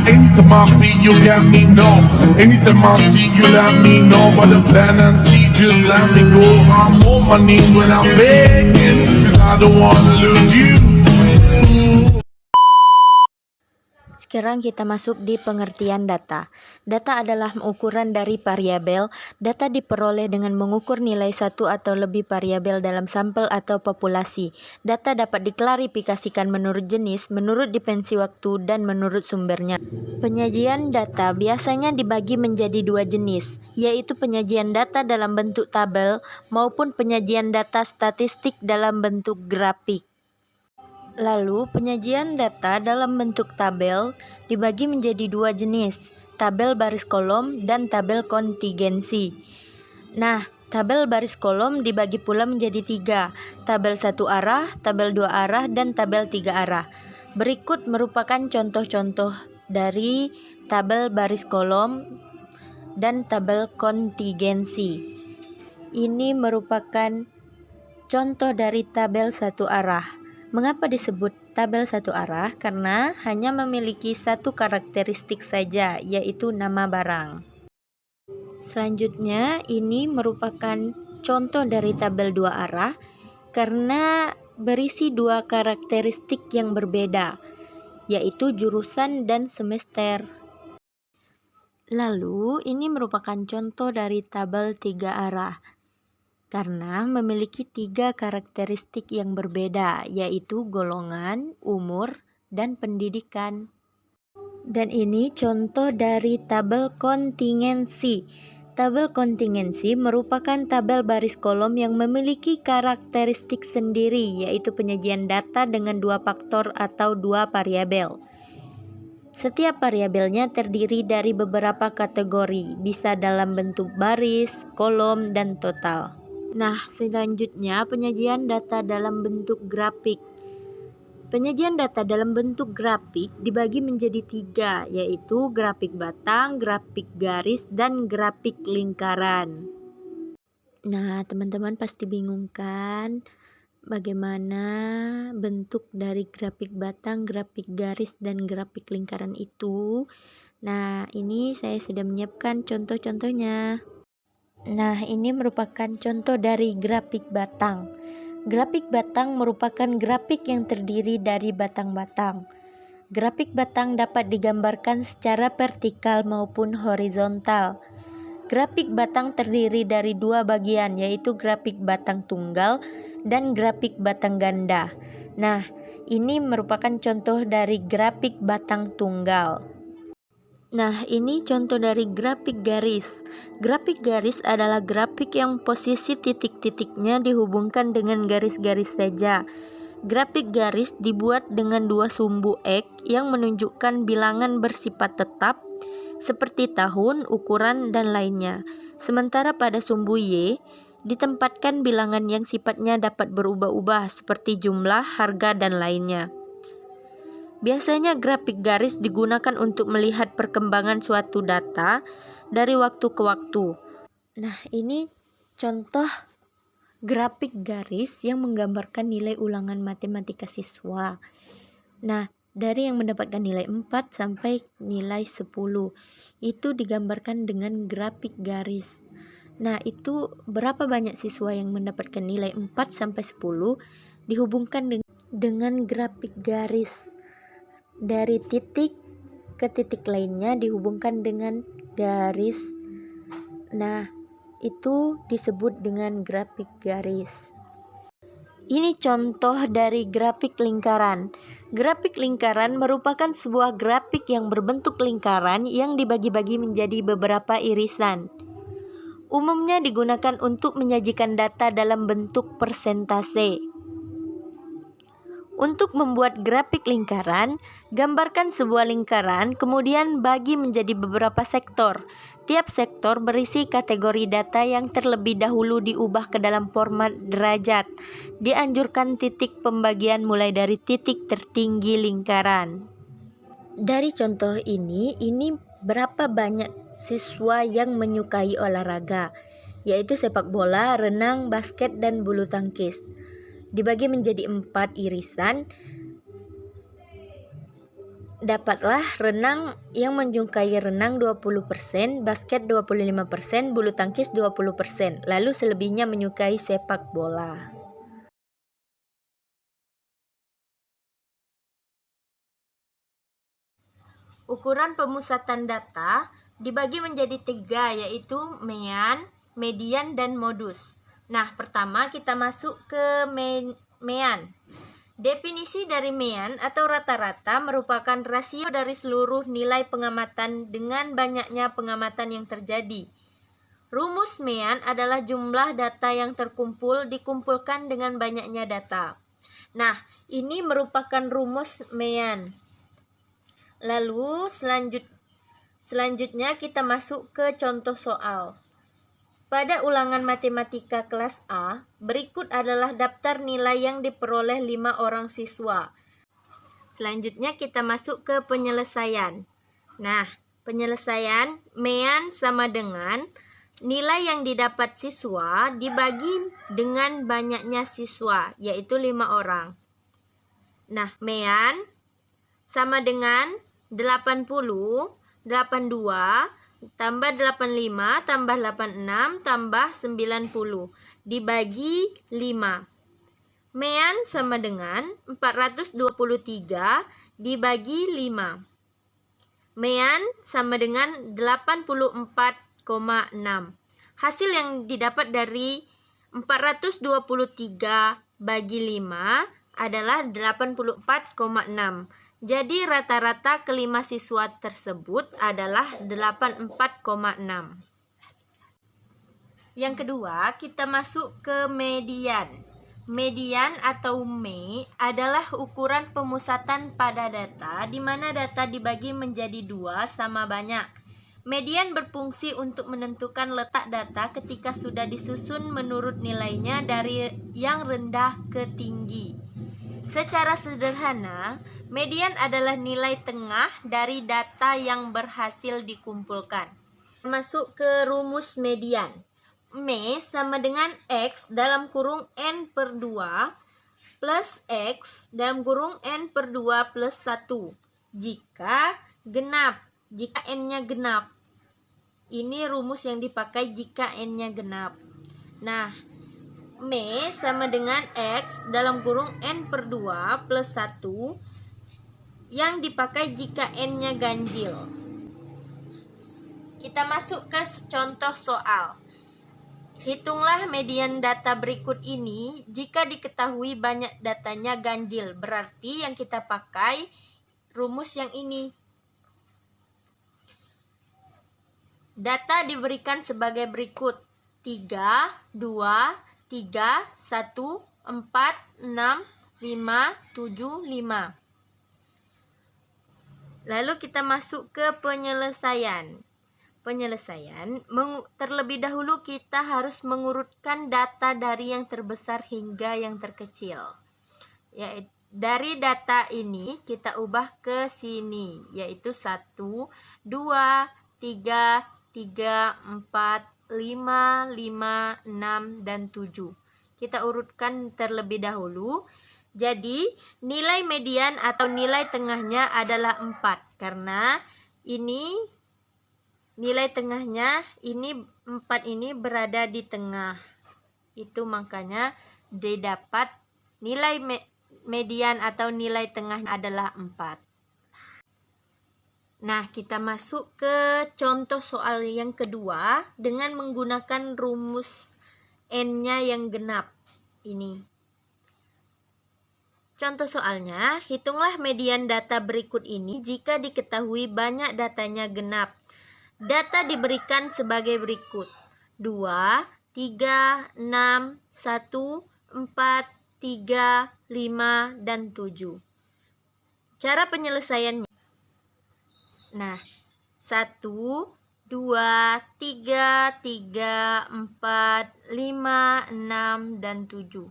Anytime I feel you got me, no. Anytime I see you, let me know. But the plan and see, just let me go. I'm on my knees when I'm begging, cause I don't wanna lose you. Sekarang kita masuk di pengertian data. Data adalah ukuran dari variabel. Data diperoleh dengan mengukur nilai satu atau lebih variabel dalam sampel atau populasi. Data dapat diklarifikasikan menurut jenis, menurut dimensi waktu, dan menurut sumbernya. Penyajian data biasanya dibagi menjadi dua jenis, yaitu penyajian data dalam bentuk tabel maupun penyajian data statistik dalam bentuk grafik. Lalu, penyajian data dalam bentuk tabel dibagi menjadi dua jenis, tabel baris kolom dan tabel kontingensi. Nah, tabel baris kolom dibagi pula menjadi tiga, tabel satu arah, tabel dua arah, dan tabel tiga arah. Berikut merupakan contoh-contoh dari tabel baris kolom dan tabel kontingensi. Ini merupakan contoh dari tabel satu arah. Mengapa disebut tabel satu arah? Karena hanya memiliki satu karakteristik saja, yaitu nama barang. Selanjutnya, ini merupakan contoh dari tabel dua arah karena berisi dua karakteristik yang berbeda, yaitu jurusan dan semester. Lalu, ini merupakan contoh dari tabel tiga arah karena memiliki tiga karakteristik yang berbeda, yaitu golongan, umur, dan pendidikan. Dan ini contoh dari tabel kontingensi. Tabel kontingensi merupakan tabel baris kolom yang memiliki karakteristik sendiri, yaitu penyajian data dengan dua faktor atau dua variabel. Setiap variabelnya terdiri dari beberapa kategori, bisa dalam bentuk baris, kolom, dan total. Nah, selanjutnya penyajian data dalam bentuk grafik. Penyajian data dalam bentuk grafik dibagi menjadi tiga, yaitu grafik batang, grafik garis, dan grafik lingkaran. Nah, teman-teman pasti bingung kan? Bagaimana bentuk dari grafik batang, grafik garis, dan grafik lingkaran itu? Nah, ini saya sudah menyiapkan contoh-contohnya. Nah, ini merupakan contoh dari grafik batang. Grafik batang merupakan grafik yang terdiri dari batang-batang. Grafik batang dapat digambarkan secara vertikal maupun horizontal. Grafik batang terdiri dari dua bagian, yaitu grafik batang tunggal dan grafik batang ganda. Nah, ini merupakan contoh dari grafik batang tunggal. Nah, ini contoh dari grafik garis. Grafik garis adalah grafik yang posisi titik-titiknya dihubungkan dengan garis-garis saja. Grafik garis dibuat dengan dua sumbu X yang menunjukkan bilangan bersifat tetap, seperti tahun, ukuran, dan lainnya. Sementara pada sumbu Y, ditempatkan bilangan yang sifatnya dapat berubah-ubah, seperti jumlah, harga, dan lainnya. Biasanya grafik garis digunakan untuk melihat perkembangan suatu data dari waktu ke waktu. Nah, ini contoh grafik garis yang menggambarkan nilai ulangan matematika siswa. Nah, dari yang mendapatkan nilai 4 sampai nilai 10, itu digambarkan dengan grafik garis. Nah, itu berapa banyak siswa yang mendapatkan nilai 4 sampai 10 dihubungkan dengan grafik garis. Dari titik ke titik lainnya dihubungkan dengan garis. Nah, itu disebut dengan grafik garis. Ini contoh dari grafik lingkaran. Grafik lingkaran merupakan sebuah grafik yang berbentuk lingkaran yang dibagi-bagi menjadi beberapa irisan. Umumnya digunakan untuk menyajikan data dalam bentuk persentase. Untuk membuat grafik lingkaran, gambarkan sebuah lingkaran, kemudian bagi menjadi beberapa sektor. Tiap sektor berisi kategori data yang terlebih dahulu diubah ke dalam format derajat. Dianjurkan titik pembagian mulai dari titik tertinggi lingkaran. Dari contoh ini berapa banyak siswa yang menyukai olahraga, yaitu sepak bola, renang, basket, dan bulu tangkis. Dibagi menjadi 4 irisan. Dapatlah renang yang menyukai renang 20%, basket 25%, bulu tangkis 20%, lalu selebihnya menyukai sepak bola. Ukuran pemusatan data dibagi menjadi 3, yaitu mean, median, dan modus. Nah, pertama kita masuk ke mean. Definisi dari mean atau rata-rata merupakan rasio dari seluruh nilai pengamatan dengan banyaknya pengamatan yang terjadi. Rumus mean adalah jumlah data yang terkumpul dikumpulkan dengan banyaknya data. Nah, ini merupakan rumus mean. Lalu selanjutnya kita masuk ke contoh soal. Pada ulangan matematika kelas A, berikut adalah daftar nilai yang diperoleh 5 orang siswa. Selanjutnya kita masuk ke penyelesaian. Nah, penyelesaian mean sama dengan nilai yang didapat siswa dibagi dengan banyaknya siswa, yaitu 5 orang. Nah, mean sama dengan 80, 82, tambah 85, tambah 86, tambah 90, dibagi 5. Mean sama dengan 423 dibagi 5. Mean sama dengan 84,6. Hasil yang didapat dari 423 bagi 5 adalah 84,6. Jadi rata-rata kelima siswa tersebut adalah 84,6. Yang kedua, kita masuk ke median. Median atau me adalah ukuran pemusatan pada data di mana data dibagi menjadi 2 sama banyak. Median berfungsi untuk menentukan letak data ketika sudah disusun menurut nilainya dari yang rendah ke tinggi. Secara sederhana, median adalah nilai tengah dari data yang berhasil dikumpulkan. Masuk ke rumus median. Me sama dengan X dalam kurung N per 2 plus X dalam kurung N per 2 plus 1 jika N-nya genap. Ini rumus yang dipakai jika N-nya genap. Nah, Me sama dengan X dalam kurung N per 2 plus 1 yang dipakai jika N-nya ganjil. Kita masuk ke contoh soal. Hitunglah median data berikut ini jika diketahui banyak datanya ganjil. Berarti yang kita pakai rumus yang ini. Data diberikan sebagai berikut. 3, 2, 3, 1, 4, 6, 5, 7, 5. Lalu kita masuk ke penyelesaian. Terlebih dahulu kita harus mengurutkan data dari yang terbesar hingga yang terkecil. Dari data ini kita ubah ke sini, yaitu 1, 2, 3, 4, 5, 6, dan 7. Kita urutkan terlebih dahulu. Jadi, nilai median atau nilai tengahnya adalah 4. Karena ini nilai tengahnya, 4 ini berada di tengah. Itu makanya didapat nilai median atau nilai tengah adalah 4. Nah, kita masuk ke contoh soal yang kedua dengan menggunakan rumus N-nya yang genap. Ini. Contoh soalnya, hitunglah median data berikut ini jika diketahui banyak datanya genap. Data diberikan sebagai berikut. 2, 3, 6, 1, 4, 3, 5, dan 7. Cara penyelesaiannya. Nah, 1, 2, 3, 4, 5, 6, dan 7.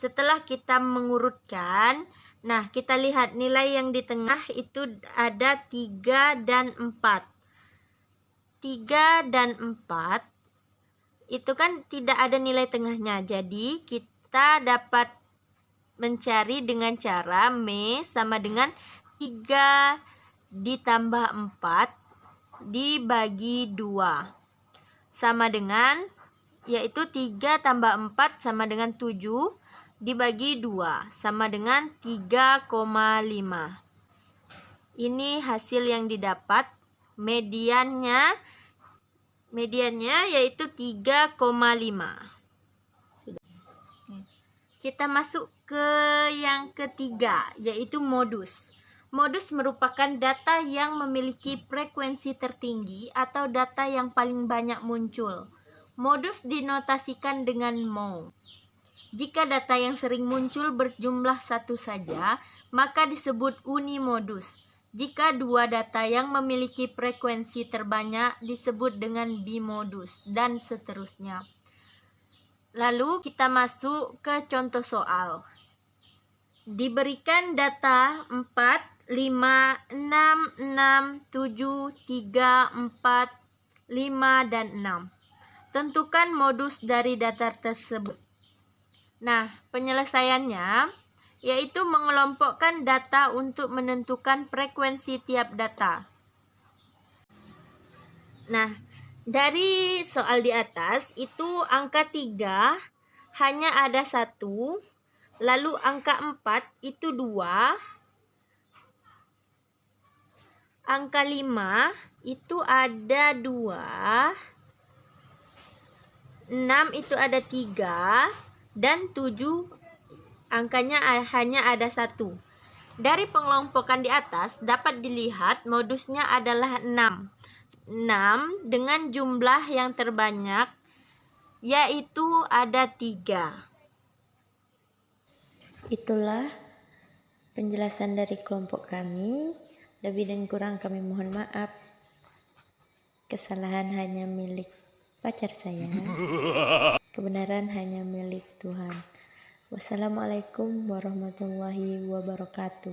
Setelah kita mengurutkan, nah kita lihat nilai yang di tengah itu ada 3 dan 4. 3 dan 4 itu kan tidak ada nilai tengahnya. Jadi kita dapat mencari dengan cara Me sama dengan 3 ditambah 4 dibagi 2 sama dengan, yaitu 3 tambah 4 sama dengan 7 dibagi 2 sama dengan 3,5. Ini hasil yang didapat. Mediannya yaitu 3,5. Sudah. Kita masuk ke yang ketiga, yaitu modus. Modus merupakan data yang memiliki frekuensi tertinggi atau data yang paling banyak muncul. Modus dinotasikan dengan mo. Jika data yang sering muncul berjumlah satu saja, maka disebut unimodus. Jika dua data yang memiliki frekuensi terbanyak disebut dengan bimodus, dan seterusnya. Lalu kita masuk ke contoh soal. Diberikan data 4, 5, 6, 6, 7, 3, 4, 5, dan 6. Tentukan modus dari data tersebut. Nah, penyelesaiannya yaitu mengelompokkan data untuk menentukan frekuensi tiap data. Nah, dari soal di atas itu angka 3 hanya ada 1, lalu angka 4 itu 2, angka 5 itu ada 2, 6 itu ada 3, dan 7 angkanya hanya ada 1. Dari pengelompokan di atas dapat dilihat modusnya adalah 6. 6 dengan jumlah yang terbanyak yaitu ada 3. Itulah penjelasan dari kelompok kami. Lebih dan kurang kami mohon maaf. Kesalahan hanya milik pacar saya. Kebenaran hanya milik Tuhan. Wassalamualaikum warahmatullahi wabarakatuh.